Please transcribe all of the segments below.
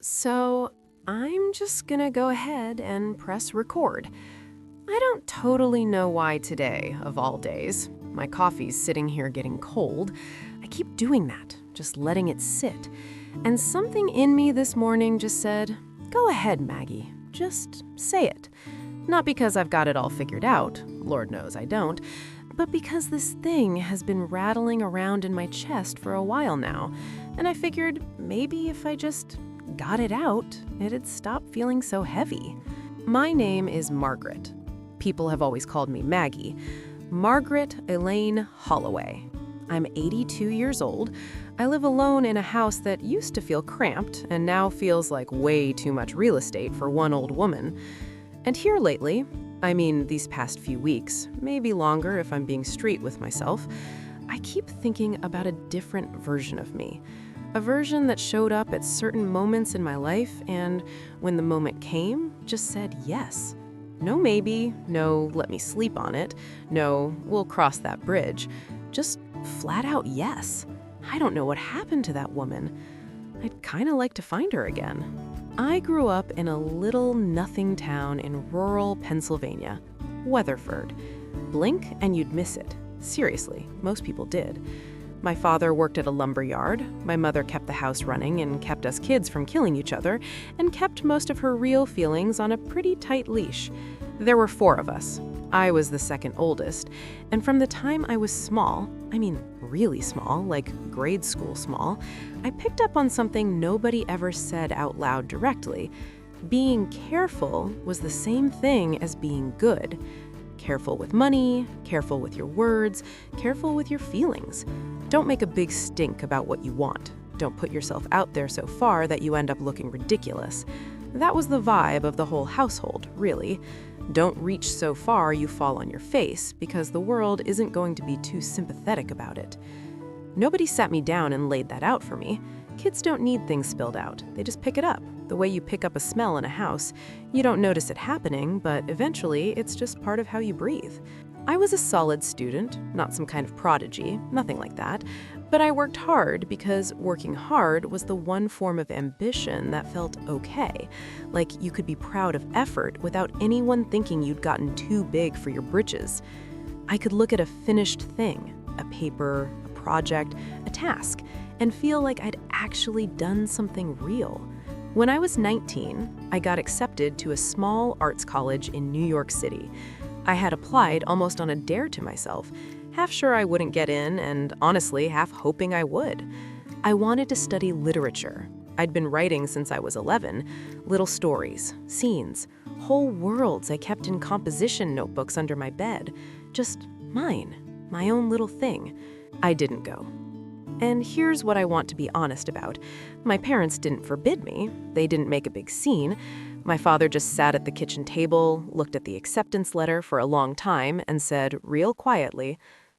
So I'm just gonna go ahead and press record. I don't totally know why today, of all days. My coffee's sitting here getting cold. I keep doing that, just letting it sit. And something in me this morning just said, go ahead, Maggie, just say it. Not because I've got it all figured out, Lord knows I don't, but because this thing has been rattling around in my chest for a while now, and I figured maybe if I just got it out, it'd stop feeling so heavy. My name is Margaret. People have always called me Maggie. Margaret Elaine Holloway. I'm 82 years old. I live alone in a house that used to feel cramped and now feels like way too much real estate for one old woman. And here lately, I mean these past few weeks, maybe longer if I'm being straight with myself, I keep thinking about a different version of me. A version that showed up at certain moments in my life and, when the moment came, just said yes. No maybe, no let me sleep on it, no we'll cross that bridge. Just flat out yes. I don't know what happened to that woman. I'd kind of like to find her again. I grew up in a little nothing town in rural Pennsylvania, Weatherford. Blink and you'd miss it. Seriously, most people did. My father worked at a lumber yard, my mother kept the house running and kept us kids from killing each other, and kept most of her real feelings on a pretty tight leash. There were 4 of us. I was the second oldest, and from the time I was small, I mean really small, like grade school small, I picked up on something nobody ever said out loud directly. Being careful was the same thing as being good. Careful with money, careful with your words, careful with your feelings. Don't make a big stink about what you want. Don't put yourself out there so far that you end up looking ridiculous. That was the vibe of the whole household, really. Don't reach so far you fall on your face, because the world isn't going to be too sympathetic about it. Nobody sat me down and laid that out for me. Kids don't need things spilled out. They just pick it up. The way you pick up a smell in a house. You don't notice it happening, but eventually it's just part of how you breathe. I was a solid student, not some kind of prodigy, nothing like that. But I worked hard because working hard was the one form of ambition that felt okay. Like you could be proud of effort without anyone thinking you'd gotten too big for your britches. I could look at a finished thing, a paper, a project, a task, and feel like I'd actually done something real. When I was 19, I got accepted to a small arts college in New York City. I had applied almost on a dare to myself, half sure I wouldn't get in and honestly half hoping I would. I wanted to study literature. I'd been writing since I was 11, little stories, scenes, whole worlds I kept in composition notebooks under my bed. Just mine, my own little thing. I didn't go. And here's what I want to be honest about. My parents didn't forbid me. They didn't make a big scene. My father just sat at the kitchen table, looked at the acceptance letter for a long time, and said, real quietly,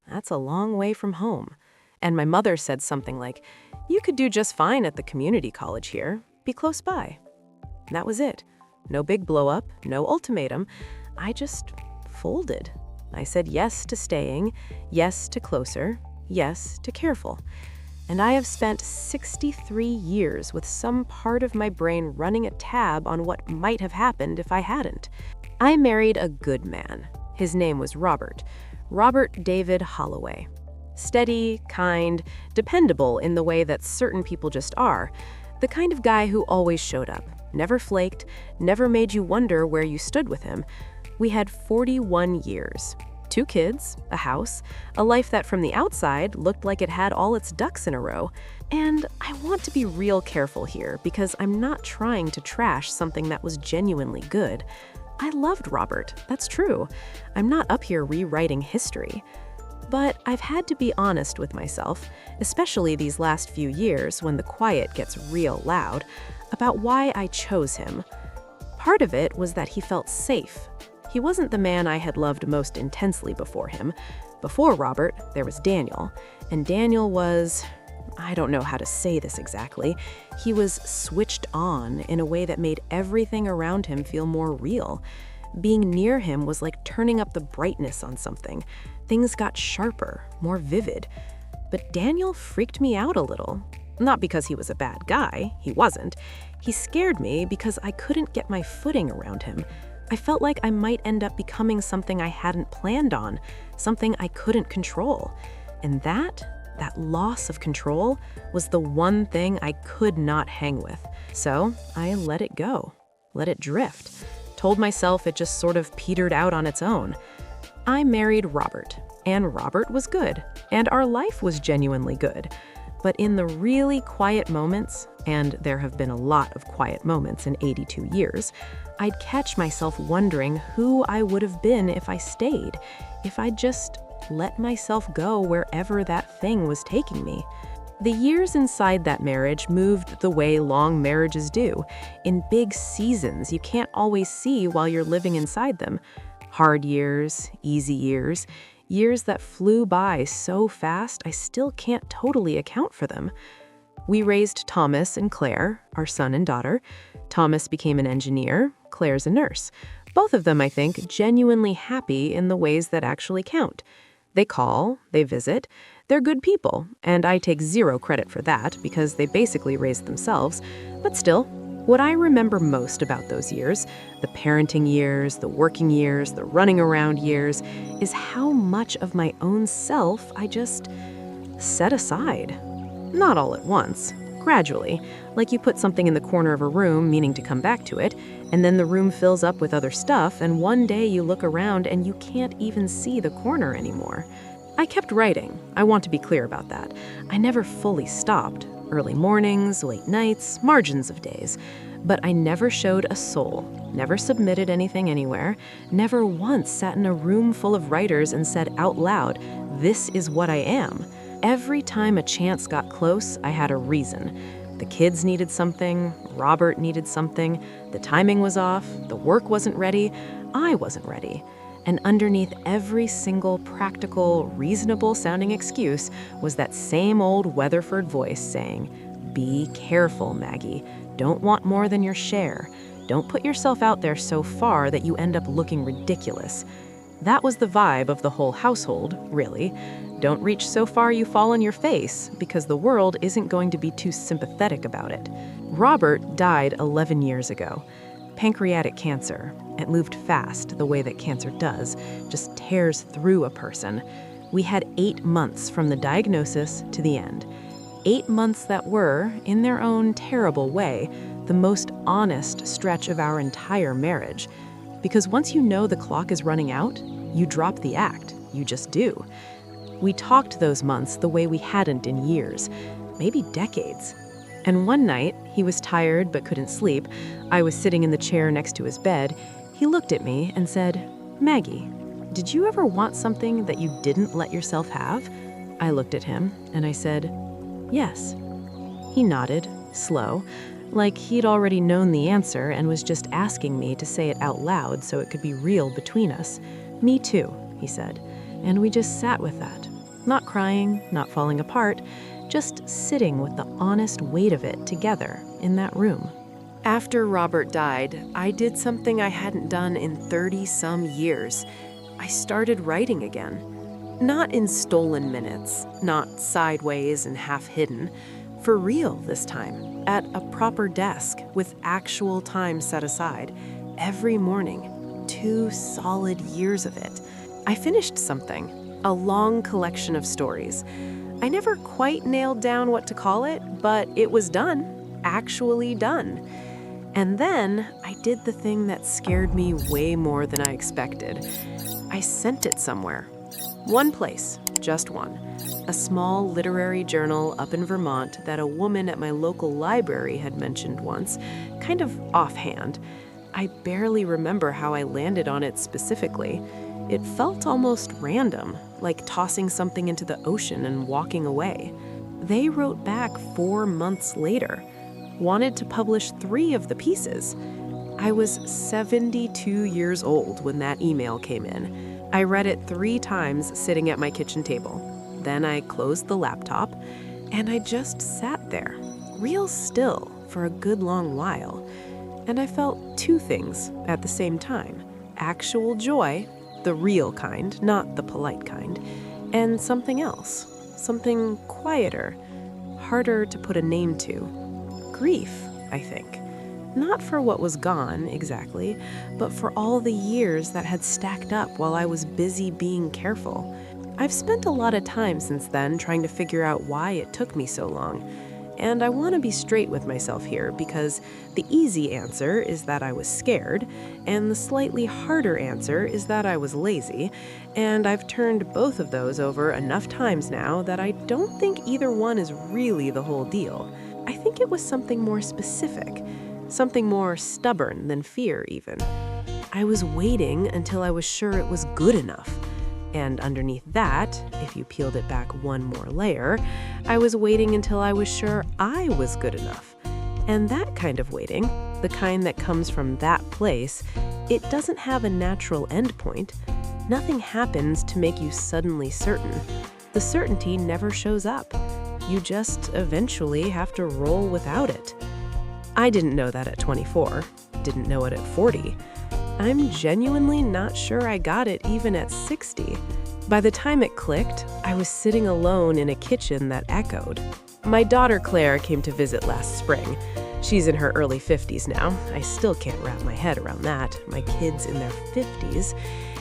"That's a long way from home." And my mother said something like, "You could do just fine at the community college here. Be close by." And that was it. No big blow-up, no ultimatum. I just folded. I said yes to staying, yes to closer, yes to careful. And I have spent 63 years with some part of my brain running a tab on what might have happened if I hadn't. I married a good man. His name was Robert David Holloway. Steady, kind, dependable in the way that certain people just are. The kind of guy who always showed up, never flaked, never made you wonder where you stood with him. We had 41 years. 2 kids, a house, a life that from the outside looked like it had all its ducks in a row. And I want to be real careful here because I'm not trying to trash something that was genuinely good. I loved Robert, that's true. I'm not up here rewriting history. But I've had to be honest with myself, especially these last few years when the quiet gets real loud, about why I chose him. Part of it was that he felt safe. He wasn't the man I had loved most intensely before him. Before Robert, there was Daniel. And Daniel was, I don't know how to say this exactly, he was switched on in a way that made everything around him feel more real. Being near him was like turning up the brightness on something. Things got sharper, more vivid. But Daniel freaked me out a little. Not because he was a bad guy, he wasn't. He scared me because I couldn't get my footing around him. I felt like I might end up becoming something I hadn't planned on, something I couldn't control. And that loss of control was the one thing I could not hang with. So I let it go, let it drift. Told myself it just sort of petered out on its own. I married Robert, and Robert was good, and our life was genuinely good. But in the really quiet moments, and there have been a lot of quiet moments in 82 years, I'd catch myself wondering who I would have been if I stayed, if I'd just let myself go wherever that thing was taking me. The years inside that marriage moved the way long marriages do, in big seasons you can't always see while you're living inside them. Hard years, easy years, years that flew by so fast I still can't totally account for them. We raised Thomas and Claire, our son and daughter. Thomas became an engineer, Claire's a nurse. Both of them, I think, genuinely happy in the ways that actually count. They call, they visit, they're good people, and I take zero credit for that because they basically raised themselves. But still, what I remember most about those years, the parenting years, the working years, the running around years, is how much of my own self I just set aside. Not all at once, gradually, like you put something in the corner of a room meaning to come back to it, and then the room fills up with other stuff, and one day you look around and you can't even see the corner anymore. I kept writing. I want to be clear about that. I never fully stopped. Early mornings, late nights, margins of days. But I never showed a soul, never submitted anything anywhere, never once sat in a room full of writers and said out loud, "This is what I am." Every time a chance got close, I had a reason. The kids needed something, Robert needed something, the timing was off, the work wasn't ready, I wasn't ready. And underneath every single practical, reasonable-sounding excuse was that same old Weatherford voice saying, "Be careful, Maggie. Don't want more than your share. Don't put yourself out there so far that you end up looking ridiculous." That was the vibe of the whole household, really. Don't reach so far you fall on your face, because the world isn't going to be too sympathetic about it. Robert died 11 years ago. Pancreatic cancer. It moved fast, the way that cancer does, just tears through a person. We had 8 months from the diagnosis to the end. 8 months that were, in their own terrible way, the most honest stretch of our entire marriage. Because once you know the clock is running out, you drop the act. You just do. We talked those months the way we hadn't in years, maybe decades. And one night, he was tired but couldn't sleep. I was sitting in the chair next to his bed. He looked at me and said, "Maggie, did you ever want something that you didn't let yourself have?" I looked at him and I said, "Yes." He nodded, slow, like he'd already known the answer and was just asking me to say it out loud so it could be real between us. "Me too," he said, and we just sat with that. Not crying, not falling apart, just sitting with the honest weight of it together in that room. After Robert died, I did something I hadn't done in 30-some years. I started writing again. Not in stolen minutes, not sideways and half-hidden. For real this time, at a proper desk with actual time set aside. Every morning, 2 solid years of it. I finished something, a long collection of stories. I never quite nailed down what to call it, but it was done, actually done. And then I did the thing that scared me way more than I expected. I sent it somewhere. One place, just one. A small literary journal up in Vermont that a woman at my local library had mentioned once, kind of offhand. I barely remember how I landed on it specifically. It felt almost random, like tossing something into the ocean and walking away. They wrote back 4 months later, wanted to publish 3 of the pieces. I was 72 years old when that email came in. I read it 3 times sitting at my kitchen table. Then I closed the laptop, and I just sat there, real still, for a good long while. And I felt 2 things at the same time. Actual joy, the real kind, not the polite kind, and something else, something quieter, harder to put a name to. Grief, I think. Not for what was gone, exactly, but for all the years that had stacked up while I was busy being careful. I've spent a lot of time since then trying to figure out why it took me so long. And I want to be straight with myself here because the easy answer is that I was scared, and the slightly harder answer is that I was lazy, and I've turned both of those over enough times now that I don't think either one is really the whole deal. I think it was something more specific, something more stubborn than fear even. I was waiting until I was sure it was good enough. And underneath that, if you peeled it back one more layer, I was waiting until I was sure I was good enough. And that kind of waiting, the kind that comes from that place, it doesn't have a natural endpoint. Nothing happens to make you suddenly certain. The certainty never shows up. You just eventually have to roll without it. I didn't know that at 24, didn't know it at 40. I'm genuinely not sure I got it even at 60. By the time it clicked, I was sitting alone in a kitchen that echoed. My daughter Claire came to visit last spring. She's in her early 50s now. I still can't wrap my head around that. My kids in their 50s.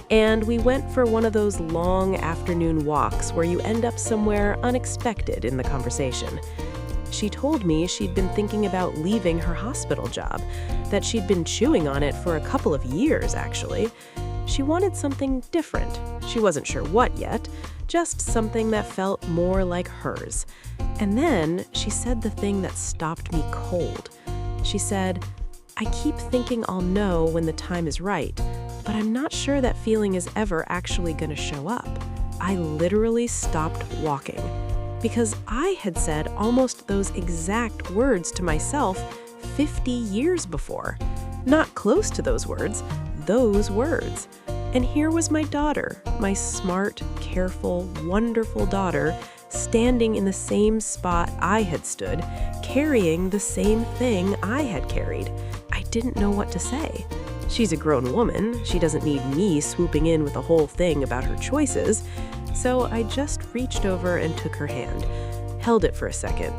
And we went for one of those long afternoon walks where you end up somewhere unexpected in the conversation. She told me she'd been thinking about leaving her hospital job, that she'd been chewing on it for a couple of years, actually. She wanted something different. She wasn't sure what yet, just something that felt more like hers. And then she said the thing that stopped me cold. She said, "I keep thinking I'll know when the time is right, but I'm not sure that feeling is ever actually going to show up." I literally stopped walking. Because I had said almost those exact words to myself 50 years before. Not close to those words. And here was my daughter, my smart, careful, wonderful daughter, standing in the same spot I had stood, carrying the same thing I had carried. I didn't know what to say. She's a grown woman. She doesn't need me swooping in with a whole thing about her choices. So I just reached over and took her hand, held it for a second.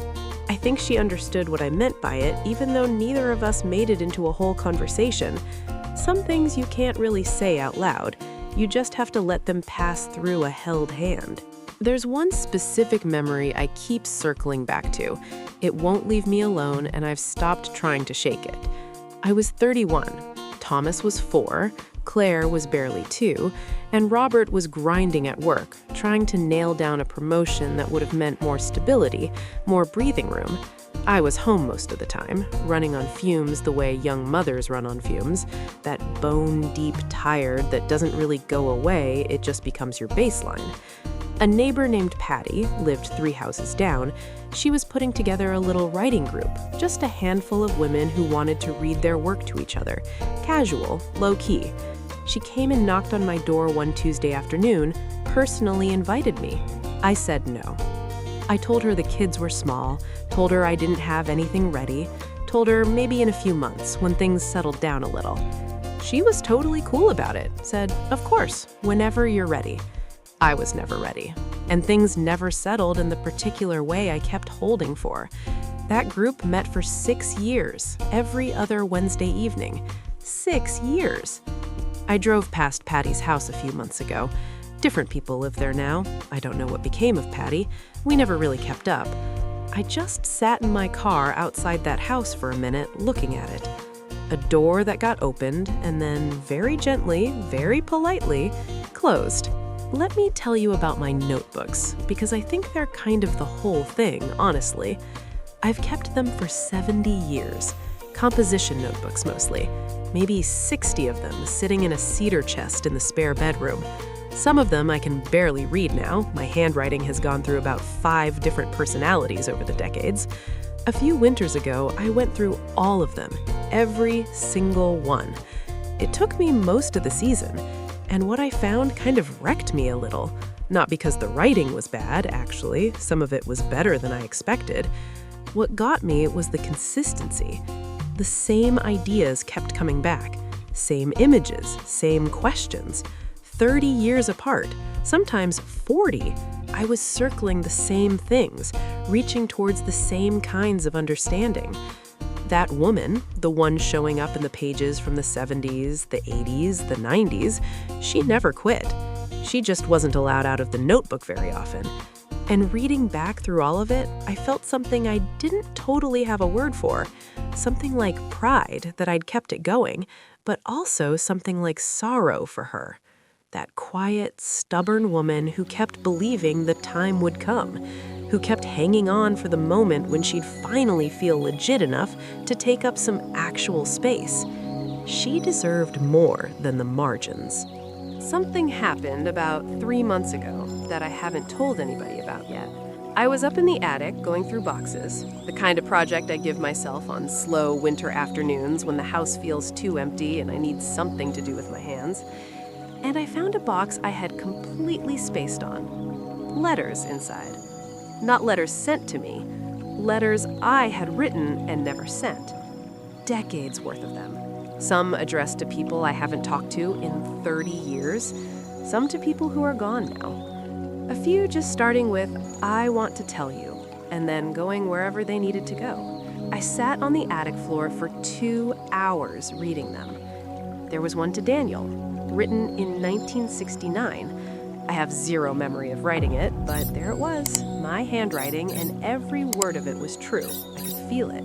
I think she understood what I meant by it, even though neither of us made it into a whole conversation. Some things you can't really say out loud. You just have to let them pass through a held hand. There's one specific memory I keep circling back to. It won't leave me alone, and I've stopped trying to shake it. I was 31. Thomas was 4. Claire was barely 2, and Robert was grinding at work, trying to nail down a promotion that would have meant more stability, more breathing room. I was home most of the time, running on fumes the way young mothers run on fumes, that bone-deep tired that doesn't really go away, it just becomes your baseline. A neighbor named Patty lived 3 houses down. She was putting together a little writing group, just a handful of women who wanted to read their work to each other, casual, low-key. She came and knocked on my door one Tuesday afternoon, personally invited me. I said no. I told her the kids were small, told her I didn't have anything ready, told her maybe in a few months when things settled down a little. She was totally cool about it, said, "Of course, whenever you're ready." I was never ready, and things never settled in the particular way I kept holding for. That group met for 6 years, every other Wednesday evening. 6 years. I drove past Patty's house a few months ago. Different people live there now. I don't know what became of Patty. We never really kept up. I just sat in my car outside that house for a minute, looking at it. A door that got opened and then very gently, very politely, closed. Let me tell you about my notebooks, because I think they're kind of the whole thing, honestly. I've kept them for 70 years. Composition notebooks mostly. Maybe 60 of them sitting in a cedar chest in the spare bedroom. Some of them I can barely read now. My handwriting has gone through about 5 different personalities over the decades. A few winters ago, I went through all of them, every single one. It took me most of the season. And what I found kind of wrecked me a little. Not because the writing was bad, actually. Some of it was better than I expected. What got me was the consistency. The same ideas kept coming back. Same images, same questions. 30 years apart, sometimes 40. I was circling the same things, reaching towards the same kinds of understanding. That woman, the one showing up in the pages from the 70s, the 80s, the 90s, she never quit. She just wasn't allowed out of the notebook very often. And reading back through all of it, I felt something I didn't totally have a word for. Something like pride that I'd kept it going, but also something like sorrow for her. That quiet, stubborn woman who kept believing the time would come, who kept hanging on for the moment when she'd finally feel legit enough to take up some actual space. She deserved more than the margins. Something happened about 3 months ago that I haven't told anybody about yet. I was up in the attic going through boxes, the kind of project I give myself on slow winter afternoons when the house feels too empty and I need something to do with my hands. And I found a box I had completely spaced on. Letters inside. Not letters sent to me, letters I had written and never sent. Decades worth of them. Some addressed to people I haven't talked to in 30 years, some to people who are gone now. A few just starting with, "I want to tell you," and then going wherever they needed to go. I sat on the attic floor for 2 hours reading them. There was one to Daniel, written in 1969. I have zero memory of writing it, but there it was, my handwriting, and every word of it was true. I could feel it.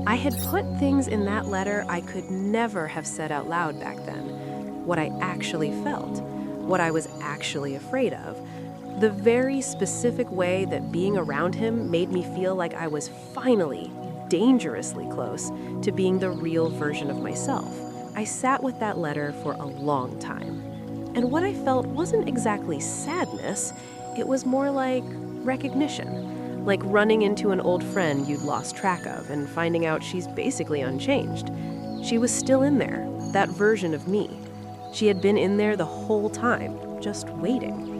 I had put things in that letter I could never have said out loud back then. What I actually felt, what I was actually afraid of. The very specific way that being around him made me feel like I was finally, dangerously close to being the real version of myself. I sat with that letter for a long time. And what I felt wasn't exactly sadness, it was more like recognition. Like running into an old friend you'd lost track of and finding out she's basically unchanged. She was still in there, that version of me. She had been in there the whole time, just waiting.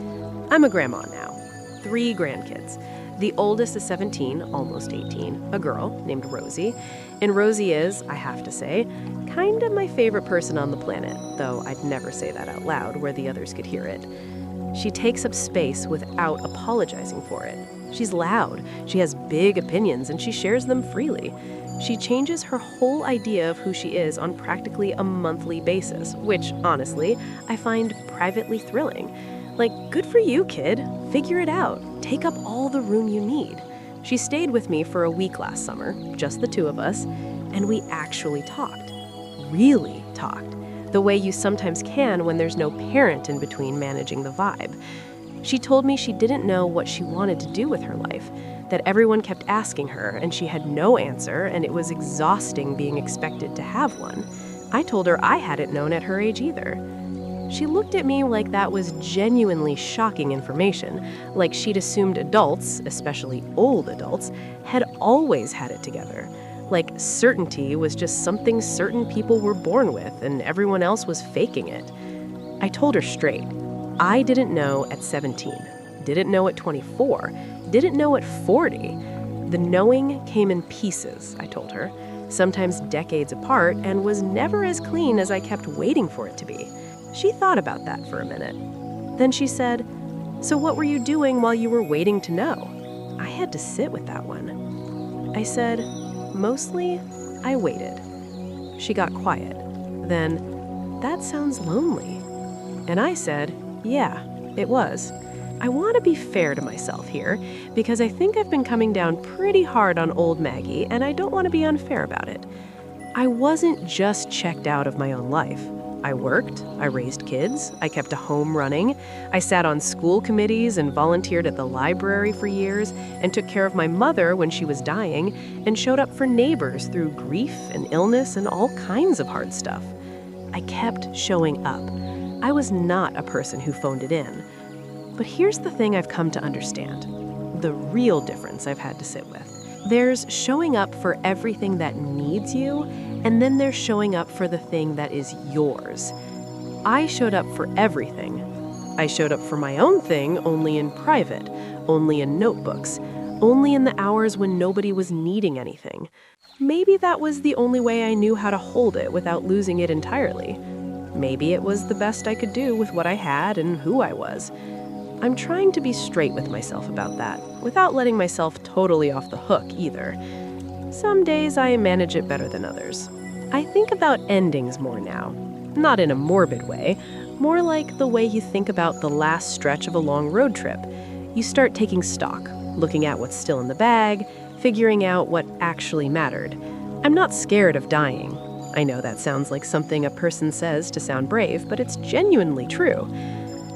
I'm a grandma now, 3 grandkids. The oldest is 17, almost 18, a girl named Rosie. And Rosie is, I have to say, kind of my favorite person on the planet, though I'd never say that out loud where the others could hear it. She takes up space without apologizing for it. She's loud, she has big opinions, and she shares them freely. She changes her whole idea of who she is on practically a monthly basis, which, honestly, I find privately thrilling. Like, good for you, kid. Figure it out. Take up all the room you need. She stayed with me for a week last summer, just the 2 of us, and we actually talked. Really talked. The way you sometimes can when there's no parent in between managing the vibe. She told me she didn't know what she wanted to do with her life, that everyone kept asking her and she had no answer, and it was exhausting being expected to have one. I told her I hadn't known at her age either. She looked at me like that was genuinely shocking information, like she'd assumed adults, especially old adults, had always had it together. Like certainty was just something certain people were born with and everyone else was faking it. I told her straight. I didn't know at 17, didn't know at 24, didn't know at 40. The knowing came in pieces, I told her, sometimes decades apart, and was never as clean as I kept waiting for it to be. She thought about that for a minute. Then she said, "So what were you doing while you were waiting to know?" I had to sit with that one. I said, "Mostly, I waited." She got quiet. Then, "That sounds lonely." And I said, "Yeah, it was." I want to be fair to myself here, because I think I've been coming down pretty hard on old Maggie, and I don't want to be unfair about it. I wasn't just checked out of my own life. I worked, I raised kids, I kept a home running, I sat on school committees and volunteered at the library for years, and took care of my mother when she was dying, and showed up for neighbors through grief and illness and all kinds of hard stuff. I kept showing up. I was not a person who phoned it in. But here's the thing I've come to understand, the real difference I've had to sit with. There's showing up for everything that needs you, and then there's showing up for the thing that is yours. I showed up for everything. I showed up for my own thing only in private, only in notebooks, only in the hours when nobody was needing anything. Maybe that was the only way I knew how to hold it without losing it entirely. Maybe it was the best I could do with what I had and who I was. I'm trying to be straight with myself about that, without letting myself totally off the hook either. Some days I manage it better than others. I think about endings more now. Not in a morbid way, more like the way you think about the last stretch of a long road trip. You start taking stock, looking at what's still in the bag, figuring out what actually mattered. I'm not scared of dying. I know that sounds like something a person says to sound brave, but it's genuinely true.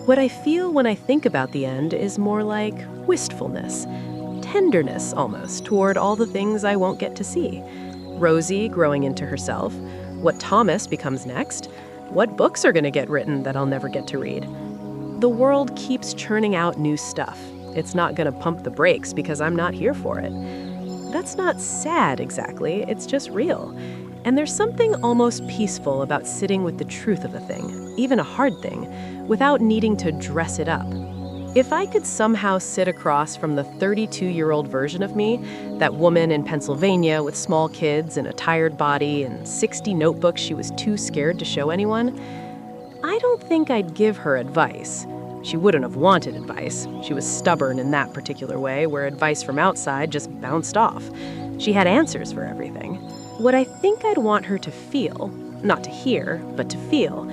What I feel when I think about the end is more like wistfulness, tenderness almost, toward all the things I won't get to see. Rosie growing into herself, what Thomas becomes next, what books are going to get written that I'll never get to read. The world keeps churning out new stuff. It's not going to pump the brakes because I'm not here for it. That's not sad exactly, it's just real. And there's something almost peaceful about sitting with the truth of a thing, even a hard thing, without needing to dress it up. If I could somehow sit across from the 32-year-old version of me, that woman in Pennsylvania with small kids and a tired body and 60 notebooks she was too scared to show anyone, I don't think I'd give her advice. She wouldn't have wanted advice. She was stubborn in that particular way, where advice from outside just bounced off. She had answers for everything. What I think I'd want her to feel, not to hear, but to feel,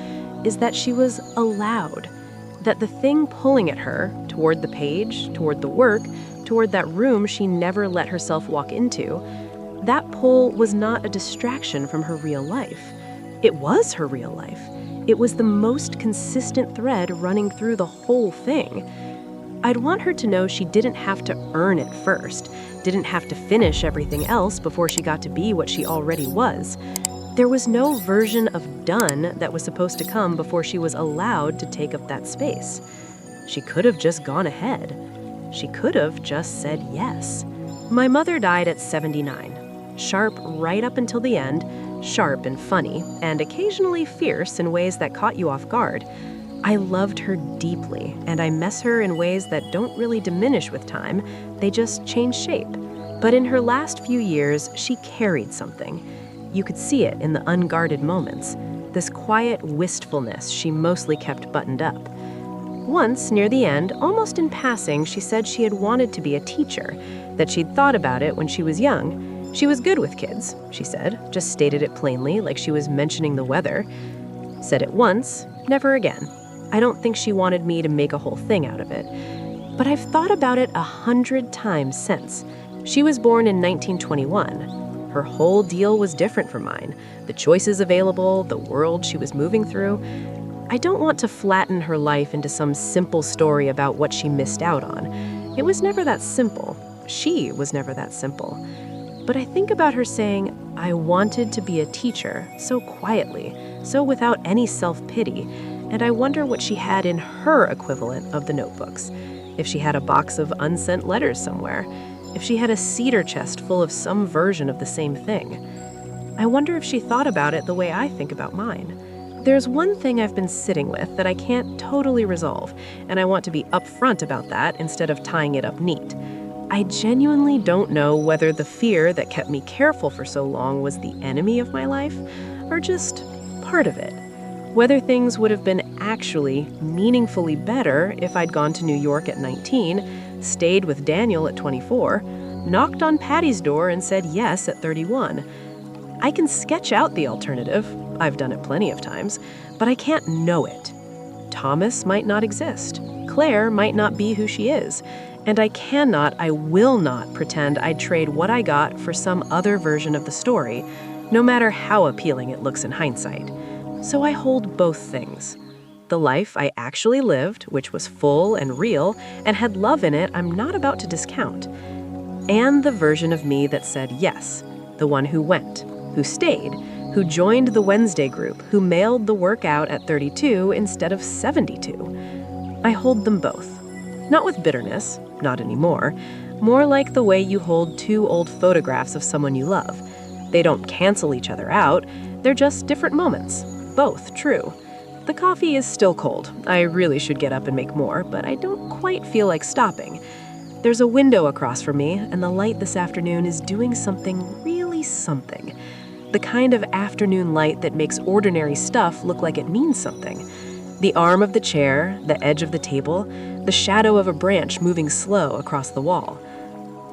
is that she was allowed. That the thing pulling at her, toward the page, toward the work, toward that room she never let herself walk into, that pull was not a distraction from her real life. It was her real life. It was the most consistent thread running through the whole thing. I'd want her to know she didn't have to earn it first, didn't have to finish everything else before she got to be what she already was. There was no version of done that was supposed to come before she was allowed to take up that space. She could have just gone ahead. She could have just said yes. My mother died at 79, sharp right up until the end, sharp and funny, and occasionally fierce in ways that caught you off guard. I loved her deeply, and I miss her in ways that don't really diminish with time, they just change shape. But in her last few years, she carried something. You could see it in the unguarded moments, this quiet wistfulness she mostly kept buttoned up. Once, near the end, almost in passing, she said she had wanted to be a teacher, that she'd thought about it when she was young. She was good with kids, she said, just stated it plainly like she was mentioning the weather. Said it once, never again. I don't think she wanted me to make a whole thing out of it. But I've thought about it 100 times since. She was born in 1921. Her whole deal was different from mine. The choices available, the world she was moving through. I don't want to flatten her life into some simple story about what she missed out on. It was never that simple. She was never that simple. But I think about her saying, I wanted to be a teacher, so quietly, so without any self-pity, and I wonder what she had in her equivalent of the notebooks. If she had a box of unsent letters somewhere, if she had a cedar chest full of some version of the same thing. I wonder if she thought about it the way I think about mine. There's one thing I've been sitting with that I can't totally resolve, and I want to be upfront about that instead of tying it up neat. I genuinely don't know whether the fear that kept me careful for so long was the enemy of my life, or just part of it. Whether things would have been actually meaningfully better if I'd gone to New York at 19, stayed with Daniel at 24, knocked on Patty's door and said yes at 31. I can sketch out the alternative. I've done it plenty of times, but I can't know it. Thomas might not exist. Claire might not be who she is. And I will not pretend I'd trade what I got for some other version of the story, no matter how appealing it looks in hindsight. So I hold both things. The life I actually lived, which was full and real, and had love in it I'm not about to discount. And the version of me that said yes, the one who went, who stayed, who joined the Wednesday group, who mailed the work out at 32 instead of 72. I hold them both. Not with bitterness, not anymore, more like the way you hold two old photographs of someone you love. They don't cancel each other out, they're just different moments. Both true. The coffee is still cold. I really should get up and make more, but I don't quite feel like stopping. There's a window across from me, and the light this afternoon is doing something really something. The kind of afternoon light that makes ordinary stuff look like it means something. The arm of the chair, the edge of the table, the shadow of a branch moving slow across the wall.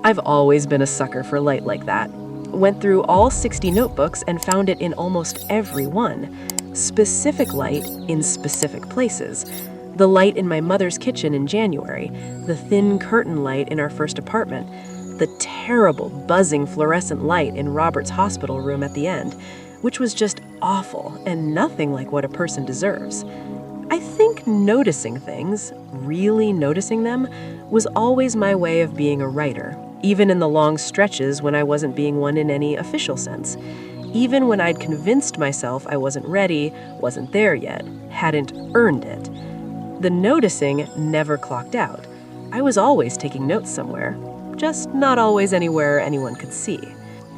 I've always been a sucker for light like that. Went through all 60 notebooks and found it in almost every one. Specific light in specific places. The light in my mother's kitchen in January, the thin curtain light in our first apartment, the terrible buzzing fluorescent light in Robert's hospital room at the end, which was just awful and nothing like what a person deserves. I think noticing things, really noticing them, was always my way of being a writer, even in the long stretches when I wasn't being one in any official sense. Even when I'd convinced myself I wasn't ready, wasn't there yet, hadn't earned it. The noticing never clocked out. I was always taking notes somewhere, just not always anywhere anyone could see.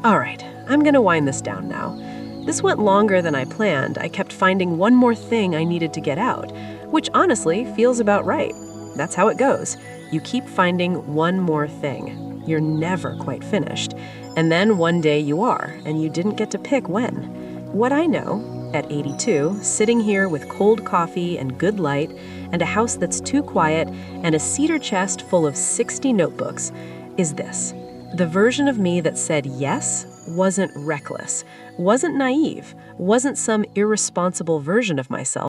All right, I'm gonna wind this down now. This went longer than I planned. I kept finding one more thing I needed to get out, which honestly feels about right. That's how it goes. You keep finding one more thing. You're never quite finished. And then one day you are, and you didn't get to pick when. What I know, at 82, sitting here with cold coffee and good light, and a house that's too quiet, and a cedar chest full of 60 notebooks, is this. The version of me that said yes wasn't reckless, wasn't naive, wasn't some irresponsible version of myself.